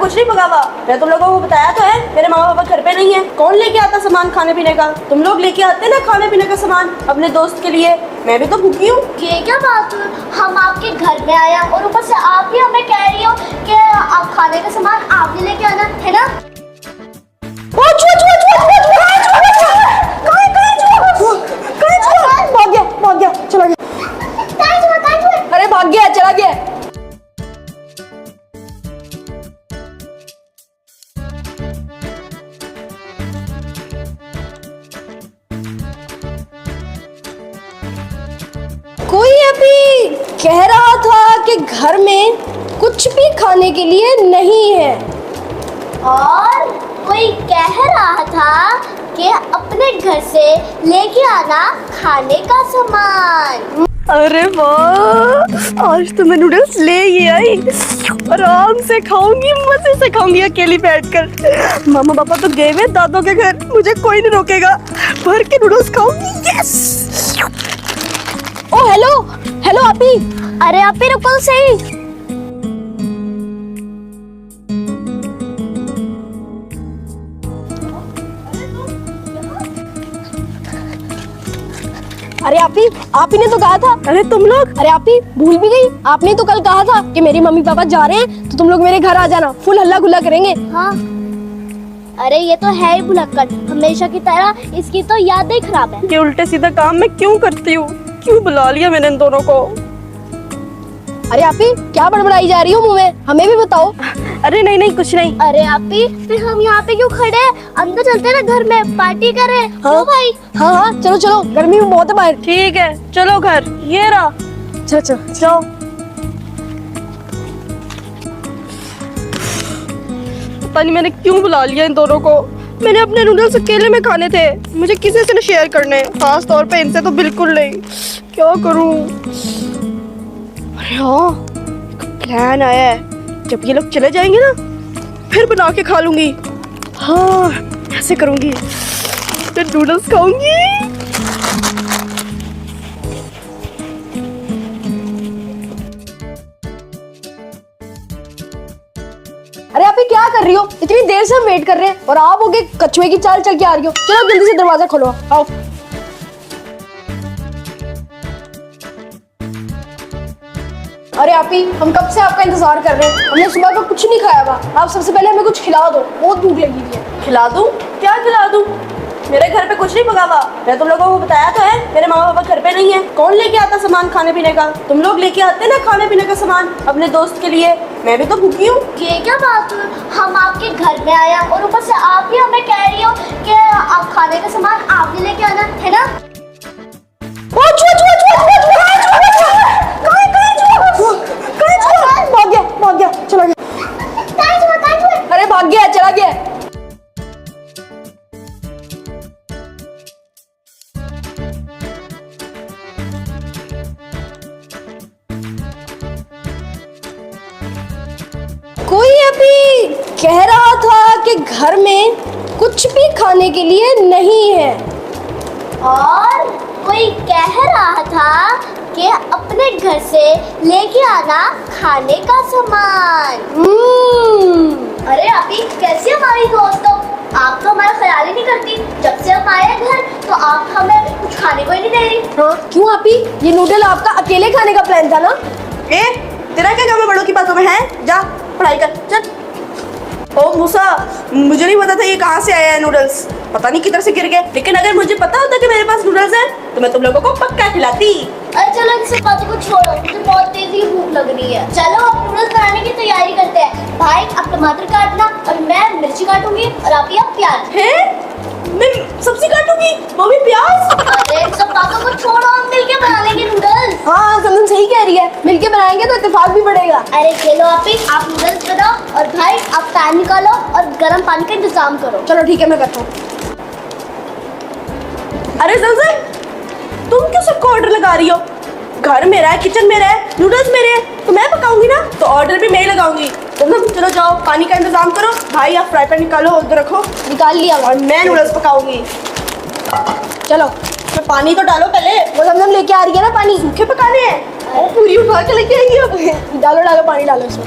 कुछ नहीं पका हुआ। मैं तुम लोगों को बताया तो है, मेरे माँ पापा घर पे नहीं है। कौन लेके आता सामान खाने पीने का? तुम लोग लेके आते ना खाने पीने का सामान अपने दोस्त के लिए। मैं भी तो भूखी हूँ। ये क्या बात है, हम आपके घर में आया और ऊपर से आप ही हमें कह रही हो कि आप खाने का सामान आप ही लेके आना है ना। भाग गया चला गया। अरे भाग गया चला गया। कोई अभी कह रहा था कि घर में कुछ भी खाने के लिए नहीं है, और कोई कह रहा था कि अपने घर से लेके आना खाने का सामान। अरे वाह, आज तो मैं नूडल्स ले ही आई। आराम से खाऊंगी, मजे से खाऊंगी अकेली बैठकर। मामा पापा तो गए हुए दादों के घर, मुझे कोई नहीं रोकेगा। भर के नूडल्स खाऊंगी। यस। ओ हेलो हेलो आपी। अरे आप ही रुको सही। अरे आप ही ने तो कहा था। अरे तुम लोग, अरे आप ही भूल भी गई। आपने तो कल कहा था कि मेरे मम्मी पापा जा रहे हैं तो तुम लोग मेरे घर आ जाना, फुल हल्ला गुल्ला करेंगे। हाँ, अरे ये तो है ही भुलक्कड़, हमेशा की तरह इसकी तो यादें खराब है। ये उल्टे सीधा काम मैं क्यों करती हूँ? क्यों बुला लिया मैंने इन दोनों को? अरे आप ही क्या बड़बड़ाई जा रही हो मुंह में? हमें भी बताओ। अरे नहीं कुछ नहीं। अरे आप ही फिर हम यहाँ पे क्यों खड़े हैं? अंदर चलते हैं ना, घर में पार्टी करें। हाँ भाई। हाँ चलो गर्मी में बहुत है बाहर। ठीक है चलो घर, ये रहा। चलो। पता नहीं मैंने क्यों बुला लिया इन दोनों को। मैंने अपने नूडल्स अकेले में खाने थे, मुझे किसी से न शेयर करने, खास तौर पे इनसे तो बिल्कुल नहीं। क्या करूं? अरे हाँ, प्लान आया है। जब ये लोग चले जाएंगे ना, फिर बना के खा लूंगी। हाँ ऐसे करूंगी, फिर नूडल्स खाऊंगी। अरे आप ये क्या कर रही हो? इतनी देर से हम वेट कर रहे हैं और आप हो गए कछुए की चाल चल के आ रही हो। चलो जल्दी से दरवाजा खोलो, आओ। अरे आप ही हम कब से आपका इंतजार कर रहे हैं। हमने सुबह को कुछ नहीं खाया हुआ। आप सबसे पहले हमें कुछ खिला दो, बहुत भूख लगी हुई है। खिला दूं? क्या खिला दूं? मेरे घर पे कुछ नहीं पका हुआ। मैं तुम लोगों को बताया तो है, मेरे माँ पापा घर पे नहीं है। कौन लेके आता सामान खाने पीने का? तुम लोग लेके आते ना खाने पीने का सामान अपने दोस्त के लिए। मैं भी तो भूखी हूँ। ये क्या बात है, हम आपके घर में आया और ऊपर से आप ही हमें कह रही हो कि आप खाने का सामान आप ही लेके आना है ना। भाग गया चला गया। अरे भाग गया चला गया। कोई अभी कह रहा था कि घर में कुछ भी खाने के लिए नहीं है, और कोई कह रहा था कि अपने घर से लेके आना खाने का सामान। अरे अभी कैसी हमारी दोस्त हो, आप तो हमारा ख्याल ही नहीं करती। जब से हम आए हैं घर तो आप हमें कुछ खाने को ही नहीं दे रही। हाँ क्यों आपी? ये नूडल आपका अकेले खाने का प्लान था ना? तेरा क्या काम है बड़ों की बातों में? है जा पढ़ाई कर चल। ओ मूसा, मुझे नहीं पता था ये कहाँ से आया है नूडल्स। पता नहीं किधर से गिर गए, लेकिन अगर मुझे पता होता कि मेरे पास नूडल्स हैं तो मैं तुम लोगों को पक्का खिलाती। अरे चलो इस बात को छोड़ो, मुझे बहुत तेजी की भूख लग रही है। चलो अब नूडल्स बनाने की तैयारी करते हैं। भाई आप टमाटर काटना और मैं मिर्ची काटूंगी और आप प्याज। हैं? मैं सब्जी काटूंगी, वो भी प्याज? अरे सब बातों को छोड़ो, हम मिलके बना लेंगे नूडल्स। हाँ समझ सही कह रही है, मिलके बनाएंगे तो इत्तेफाक भी बढ़ेगा। अरे चलो आप नूडल्स बनाओ और भाई आप पैन निकालो और गर्म पानी का इंतजाम करो। चलो ठीक है मैं करता हूँ। अरे ज़लज़ल, तुम क्यों सबको ऑर्डर लगा रही हो? घर मेरा है, किचन मेरा है, नूडल्स मेरे हैं, तो मैं पकाऊंगी ना, तो ऑर्डर भी मैं ही लगाऊंगी। तुम लोग चलो जाओ पानी का इंतजाम करो। भाई आप फ्राई पैन निकालो, उधर रखो। निकाल लिया, और मैं नूडल्स पकाऊंगी। चलो मैं पानी तो डालो पहले, वो हम लेके आ रही है ना पानी। सूखे पकाने हैं, वो पूरी उठा के लेके आएंगी। डालो पानी डालो इसमें।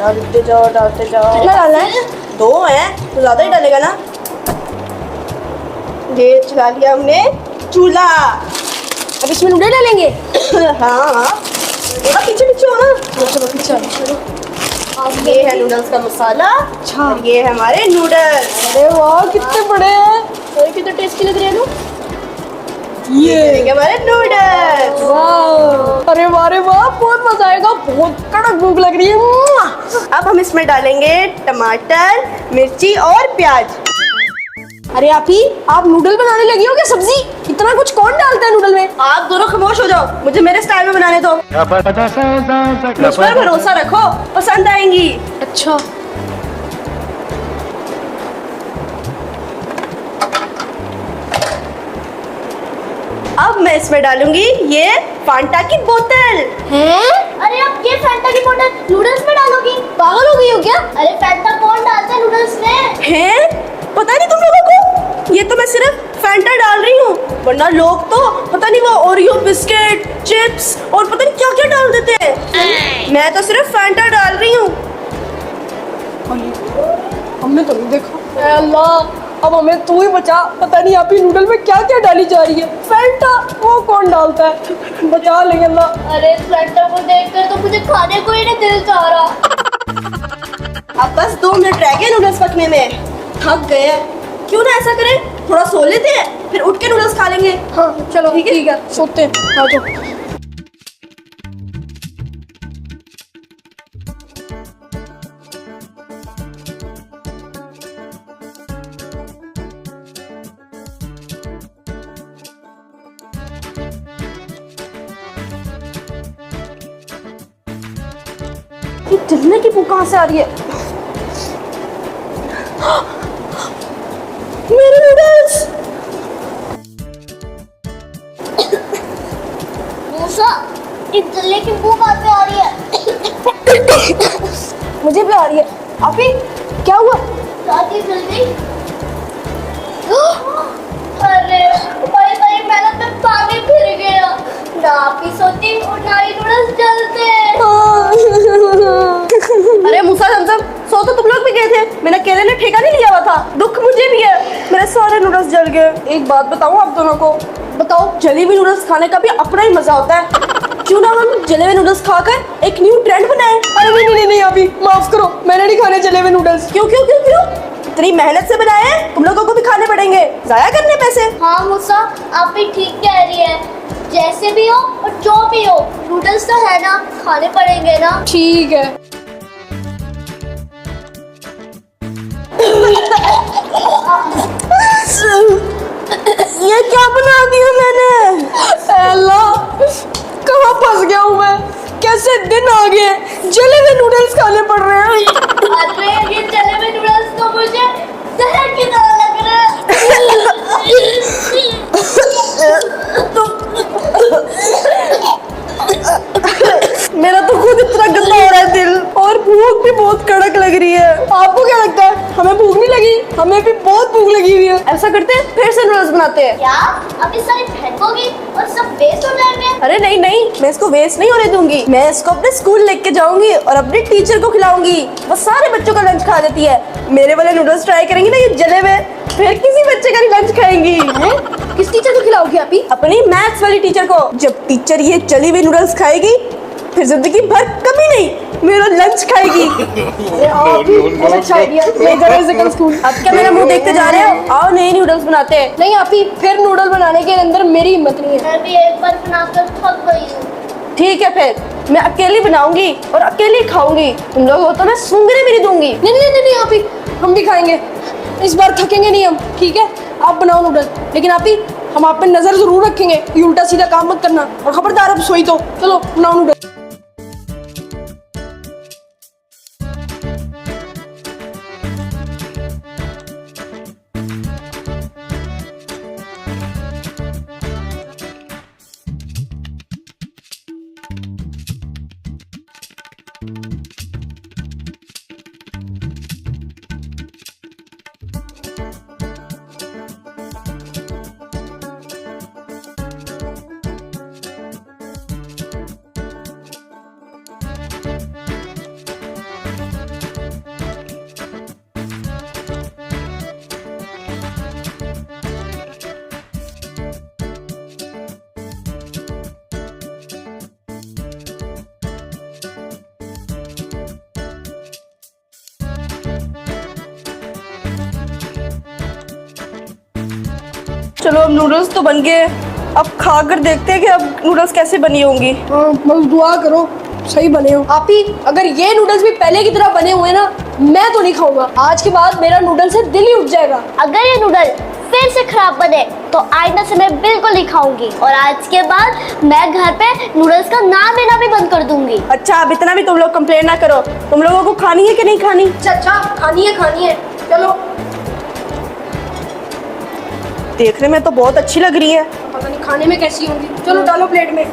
डालते जाओ डालते जाओ। कितना डालना है? 2 है तो ज्यादा ही डालेगा ना। ये चला लिया हमने चूल्हा। अब इसमें नूडल डालेंगे। हाँ थोड़ा पीछे पीछे हो ना। चलो पीछे। ये है नूडल्स का मसाला। अच्छा। और ये है हमारे नूडल्स। अरे वाह कितने बड़े हैं और कितने टेस्टी लग रहे हैं ना। ये देखेंगे हमारे नूडल्स। वाह अरे वाह बहुत मजा आएगा। बहुत कड़क भूख लग रही है। अब हम इसमें डालेंगे टमाटर, मिर्ची और प्याज। अरे आप नूडल बनाने लगी हो क्या? सब्जी इतना कुछ कौन डालता है नूडल में? आप दोनों खामोश हो जाओ, मुझे मेरे स्टाइल में बनाने दो। मुझ पर भरोसा रखो, पसंद आएंगी। अच्छा अब मैं इसमें डालूंगी ये फांटा की बोतल। हैं? अरे आप ये फैंटा की बोतल नूडल्स में डालोगी? पागल हो गई हो क्या? अरे फैंटा कौन डालता है नूडल्स में? हैं? पता नहीं तुम लोगों को? ये तो मैं सिर्फ फैंटा डाल रही हूँ, वरना लोग तो पता नहीं वो ओरियो बिस्किट, चिप्स और पता नहीं क्या क्या डाल देते हैं। मैं तो सिर्फ फैंटा डाल रही हूँ। हमने तो नहीं देखा। अल्लाह अब हमें तू ही बचा। पता नहीं आप ही नूडल में क्या क्या डाली जा रही है। फैंटा वो कौन डालता है? बचा लेंगे अल्लाह। अरे फैंटा को देखकर तो मुझे खाने को ही नहीं दिल चाह रहा। अब बस 2 मिनट रह गए नूडल्स पकने में। थक गए हैं। क्यों ना ऐसा करें, थोड़ा सो लेते हैं, फिर उठ के नूडल्स खा लेंगे। हाँ चलो ठीक है सोते हैं। आ जाओ। ये जलने की भूख कहाँ से आ रही है? मेरे नूडल्स। मूसा इस जल्ले की भूख कहाँ से आ रही है? मुझे भी आ रही है। आप ही क्या हुआ? दादी जल गई। अरे भाई भाई मेहनत में पानी फिर गया। ना आप ही सोती और ना ही नूडल्स जलते। अरे मूसा जमजम, सो तो तुम लोग भी गए थे, मैंने अकेले ने ठेका नहीं लिया हुआ था। दुख मुझे भी है, मेरे सारे नूडल्स जल गए। एक बात बताऊं आप दोनों को? बताओ, जले हुए नूडल्स खाने का भी अपना ही मजा होता है। क्यों ना हम जले हुए नूडल्स खाकर एक न्यू ट्रेंड बनाए? अरे नहीं अभी माफ करो, मैंने नहीं खाने जले हुए नूडल्स। क्यों क्यों क्यों क्यों? इतनी मेहनत से बनाए हैं, तुम लोगों को भी खाने पड़ेंगे। जाया करने पैसे। हाँ मूसा आप भी ठीक कह रही है। जैसे भी हो और जो भी हो नूडल्स तो है ना, खाने पड़ेंगे ना। ठीक है। ये क्या बना दिया मैंने? अल्लाह कहाँ फंस गया हूँ मैं? कैसे दिन आ गए, जले हुए नूडल्स खाने पड़ रहे हैं। अरे ये जले हुए नूडल्स तो मुझे जहर की तरह लग रहे हैं। मेरा तो खुद इतना गंदा हो रहा है दिल, और भूख भी बहुत कड़क लग रही है। आपको क्या लगता है हमें भूख नहीं लगी? हमें भी बहुत भूख लगी हुई है। ऐसा करते हैं, फिर से नूडल्स बनाते हैं। क्या अभी सारी फेंकोगी और सब वेस्ट हो जाएंगे? अरे नहीं नहीं, मैं इसको वेस्ट नहीं होने दूंगी। मैं इसको अपने स्कूल लेके जाऊंगी और अपने टीचर को खिलाऊंगी। वो सारे बच्चों का लंच खा देती है। मेरे वाले नूडल्स ट्राई करेंगे ना ये जले हुए, फिर किसी बच्चे का लंच खाएंगी। किस टीचर को खिलाओगी आप ही? अपनी मैथ्स वाली टीचर को। जब टीचर ये जली हुई नूडल्स खाएगी, फिर जिंदगी भर कभी नहीं मेरा लंच खाएगी। बहुत अच्छा आइडिया। मैं इधर से कल स्कूल। अब क्या मेरा मुंह देखते जा रहे हो? आओ नए नूडल्स बनाते हैं। नहीं आप ही, फिर नूडल बनाने के अंदर मेरी हिम्मत नहीं है। मैं भी एक बार बनाकर थक गई हूँ। ठीक है, फिर मैं अकेली बनाऊंगी और अकेली खाऊंगी। तुम लोग हो तो मैं सूंघने भी नहीं दूंगी। नहीं आप ही, हम भी खाएंगे। इस बार थकेंगे नहीं हम, ठीक है? आप बनाओ नूडल, लेकिन आप ही हम आप पे नजर जरूर रखेंगे। ये उल्टा सीधा काम मत करना, और खबरदार अब सोई तो। चलो बनाओ नूडल। चलो अब नूडल्स तो बन गए, अब खा कर देखते हैं कि अब नूडल्स कैसे बनी होंगी। बस दुआ करो सही बने हो। आप ही अगर ये नूडल्स भी पहले की तरह बने हुए ना, मैं तो नहीं खाऊंगा। आज के बाद मेरा नूडल्स से दिल ही उठ जाएगा। अगर ये नूडल फिर से खराब बने तो आइंदा से मैं बिल्कुल नहीं खाऊंगी, और आज के बाद मैं घर पे नूडल्स का नाम लेना भी बंद कर दूंगी। अच्छा अब इतना भी तुम लोग कंप्लेन ना करो, तुम लोगों को खानी है कि नहीं खानी? अच्छा खानी है चलो। देखने में तो बहुत अच्छी लग रही है। पता नहीं खाने में कैसी होंगी। चलो डालो प्लेट में।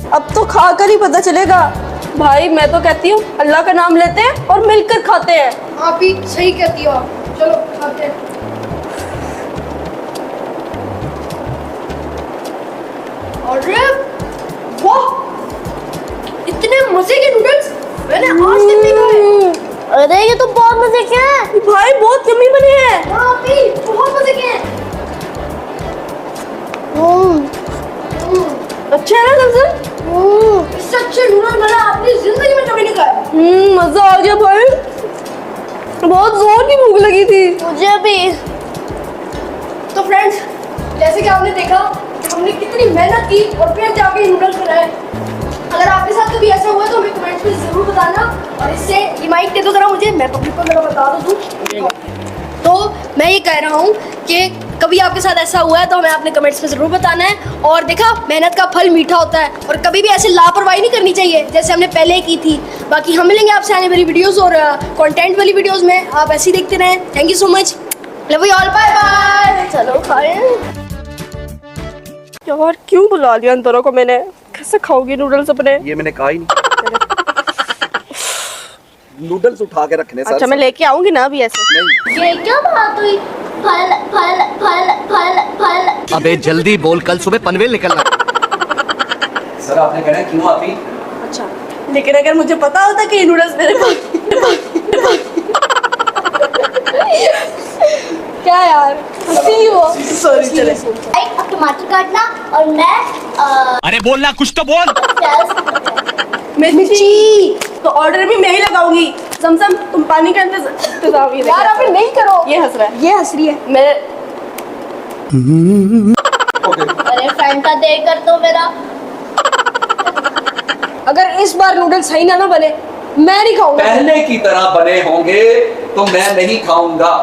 अब तो खा कर ही पता चलेगा। भाई मैं तो कहती हूँ अल्लाह का नाम लेते हैं और मिलकर खाते हैं। आप ही सही कहती हो आप। चलो खाते हैं। अरे वाह, इतने मजे के नूडल्स मैंने आज तक नहीं खाए। अरे ये तो बहुत मजे के हैं। भाई बहुत यम्मी बने हैं। हाँ आप ही बहुत मजे के हैं। अच्छे है ना जमजम? इससे अच्छे नूडल मैंने अपनी जिंदगी में कभी नहीं खाए। मजा आ गया भाई, बहुत जोर की भूख लगी थी। मुझे भी। तो फ्रेंड्स, जैसे कि आपने देखा हमने कितनी मेहनत की और फिर जाके नूडल्स बनाए। अगर आपके साथ कभी ऐसा हुआ तो हमें कमेंट्स में जरूर बताना, और इससे ये माइक दे दो जरा मुझे, मैं पब्लिक को जरा बता दूँ। तो मैं ये कह रहा हूँ कि कभी आपके साथ ऐसा हुआ है तो हमें आपने कमेंट्स में ज़रूर बताना है। और देखा, मेहनत का फल मीठा होता है, और कभी भी ऐसे लापरवाही नहीं करनी चाहिए जैसे हमने पहले की थी। बाकी हम मिलेंगे आपसे आने वाली वीडियोस और कंटेंट वाली वीडियोस में। आप ऐसे ही देखते रहें। Thank you so much, love you all, bye bye. चलो खाएं। यार क्यों बुला लिया इन दोनों को मैंने? कैसे खाओगी नूडल्स अपने? ये मैंने कहा ही नहीं। नूडल्स उठा के रखने सर। अच्छा मैं लेके आऊंगी ना अभी ऐसे। नहीं ये क्या बात हुई? फल फल फल फल फल। अबे जल्दी बोल, कल सुबह पनवेल निकलना। सर आपने कहना है क्यों आप ही? अच्छा लेकिन अगर मुझे पता होता कि ये नूडल्स मेरे पास क्या यार, हंसी हो। सॉरी चले। अब टमाटर काटना और मैं अरे बोलना कुछ तो बोल। मिर्ची तो ऑर्डर भी मैं ही लगाऊंगी। समसम तुम पानी का इंतजाम ये यार अभी नहीं करो। ये हंस रहा है। ये हंस रही है। मैं अरे फ्रेंड का दे कर दो मेरा। अगर इस बार नूडल्स सही ना बने, मैं नहीं खाऊंगा। पहले की तरह बने होंगे तो मैं नहीं खाऊंगा।